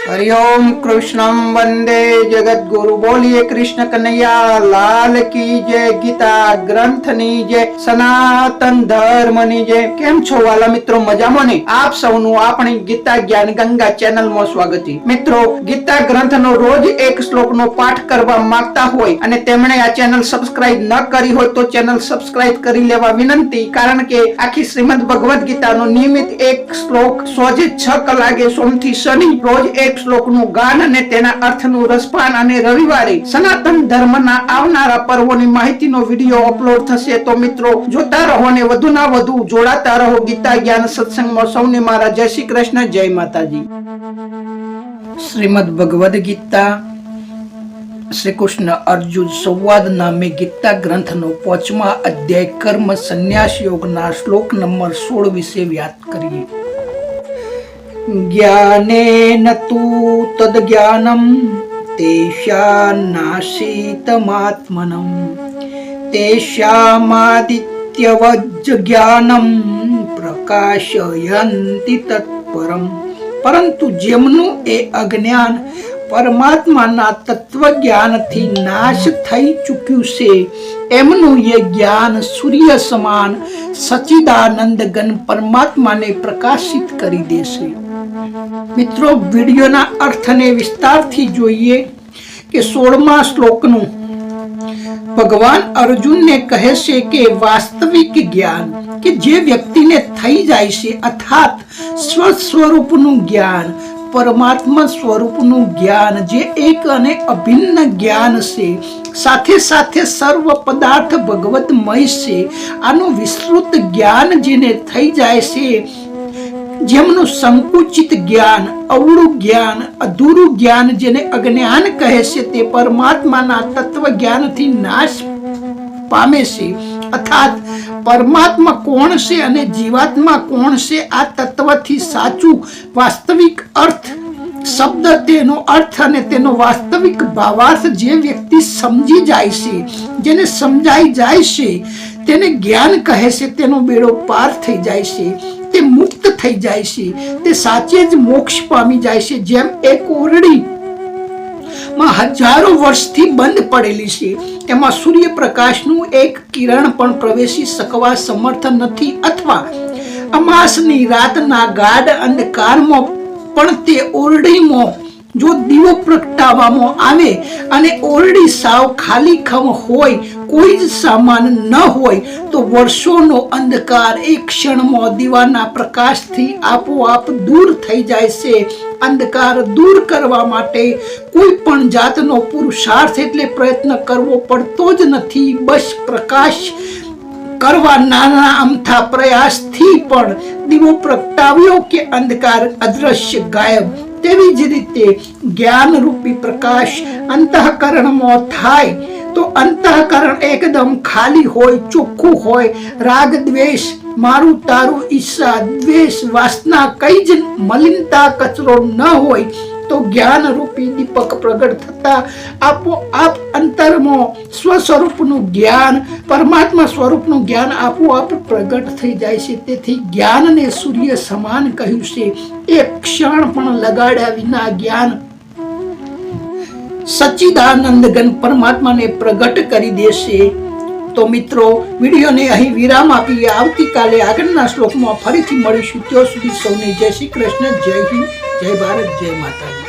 हरिओम कृष्णम वंदे जगत गुरु। बोलिए कृष्ण कन्हैया लाल की जय। गीता ग्रंथ ની જય, સનાતન ધર્મ ની જય। કેમ છો વાલા મિત્રો? મજામાં ને? આપ સૌનું આપણી ગીતા જ્ઞાન ગંગા ચેનલ માં સ્વાગત છે। મિત્રો, ગીતા ગ્રંથ નો રોજ એક શ્લોક નો પાઠ કરવા માંગતા હોય અને તેમણે આ ચેનલ સબસ્ક્રાઇબ ન કરી હોય તો ચેનલ સબસ્ક્રાઇબ કરી લેવા વિનંતી। કારણ કે આખી શ્રીમદ ભગવદ ગીતા નો નિયમિત એક શ્લોક સોજે 6 કલાકે સોમથી શનિ રોજ એક શ્લોક નું ગાન અને તેના અર્થનું રસપાન અને રવિવારે સનાતન ધર્મના આવનારા પર્વોની માહિતીનો વિડીયો અપલોડ થશે। તો મિત્રો જોતા રહો અને વધુના વધુ જોડાતા રહો ગીતા જ્ઞાન સત્સંગમાં। સૌને મારા જય શ્રી કૃષ્ણ, જય માતાજી। શ્રીમદ ભગવદ ગીતા શ્રી કૃષ્ણ અર્જુન સંવાદ નામે ગીતા ગ્રંથનો 5મા અધ્યાય કર્મ સંન્યાસ યોગના શ્લોક નંબર 16 વિશે વાત કરીએ। જ્ઞાનેન તુ તદ્ તેષાન્નાશિતમાત્મનં તેષામાદિત્યવજ્જ જ્ઞાનં પ્રકાશયન્તિ તત્પરમ। પરંતુ જેમનું એ અજ્ઞાન પરમાત્માના તત્વ જ્ઞાનથી નાશ થઈ ચૂક્યું છે એમનું એ જ્ઞાન સૂર્ય સમાન સચ્ચિદાનંદ ઘન પરમાત્માને પ્રકાશિત કરી દેશે। મિત્રો, વિડીયોના અર્થને વિસ્તારથી જોઈએ કે 16મા શ્લોકનું ભગવાન અર્જુનને કહે છે કે વાસ્તવિક જ્ઞાન કે જે વ્યક્તિને થઈ જાય છે અર્થાત સ્વ સ્વરૂપનું જ્ઞાન, પરમાત્મા સ્વરૂપનું જ્ઞાન જે એક અને અભિન્ન જ્ઞાન છે, સાથે સાથે સર્વ પદાર્થ ભગવતમય છે, આનું વિસ્તૃત જ્ઞાન જેને થઈ જાય છે, જેમનું સંકુચિત જ્ઞાન, અવળું જ્ઞાન, અધૂરું જ્ઞાન જેને અજ્ઞાન કહે છે તે પરમાત્માના તત્વ જ્ઞાનથી નાશ પામે છે। અર્થાત પરમાત્મા કોણ છે અને જીવાત્મા કોણ છે આ તત્વથી સાચું વાસ્તવિક અર્થ શબ્દ, તેનો અર્થ અને તેનો વાસ્તવિક ભાવાર્થ જે વ્યક્તિ સમજી જાય છે, જેને સમજાઈ જાય છે, તેને જ્ઞાન કહે છે, તેનો બેડો પાર થઈ જાય છે, તે મુક્ત થઈ જાય છે, તે સાચે જ મોક્ષ પામી જાય છે। જેમ એક ઓરડી માં હજારો વર્ષથી બંધ પડેલી છે, એમાં સૂર્યપ્રકાશનું એક કિરણ પણ પ્રવેશી શકવા સમર્થ નથી, અથવા અમાસની રાતના ગાઢ અંધકારમાં પણ તે ઓરડીમાં જો દીવો પ્રગટાવવામાં આવે અને ઓરડી સાવ ખાલીખમ હોય, કોઈ જ સામાન ન હોય તો વર્ષોનો અંધકાર એક ક્ષણમાં દીવાના પ્રકાશથી આપોઆપ દૂર થઈ જાય છે। અંધકાર દૂર કરવા માટે કોઈ પણ જાતનો પુરુષાર્થ એટલે પ્રયત્ન કરવો પડતો જ નથી। બસ પ્રકાશ કરવા નાના અમથા પ્રયાસથી પણ દીવો પ્રગટાવ્યો કે અંધકાર અદ્રશ્ય ગાયબ। તેવી જ રીતે જ્ઞાન રૂપી પ્રકાશ અંતઃકરણમાં થાય તો અંતઃકરણ એકદમ ખાલી હોય, ચોખ્ખું હોય, રાગ દ્વેષ, મારું તારું, ઈર્ષા, દ્વેષ, વાસના, કઈ જ મલિનતા કચરો ન હોય તો જ્ઞાન રૂપી દીપક પ્રગટ થતા આપોઆપ અંતરમાં સ્વ સ્વરૂપનું જ્ઞાન, પરમાત્મા સ્વરૂપનું જ્ઞાન આપોઆપ પ્રગટ થઈ જાય છે। તેથી જ્ઞાનને સૂર્ય સમાન કહ્યું છે। એક ક્ષણ પણ લગાડ્યા વિના જ્ઞાન સચ્ચિદાનંદ ઘન પરમાત્માને પ્રગટ કરી દેશે। તો મિત્રો, વિડીયોને અહીં વિરામ આપીએ। આવતીકાલે આગળના શ્લોકમાં ફરીથી મળીશું। ત્યાં સુધી સૌને જય શ્રી કૃષ્ણ, જય હિન્દ, જય ભારત, જય માતાજી।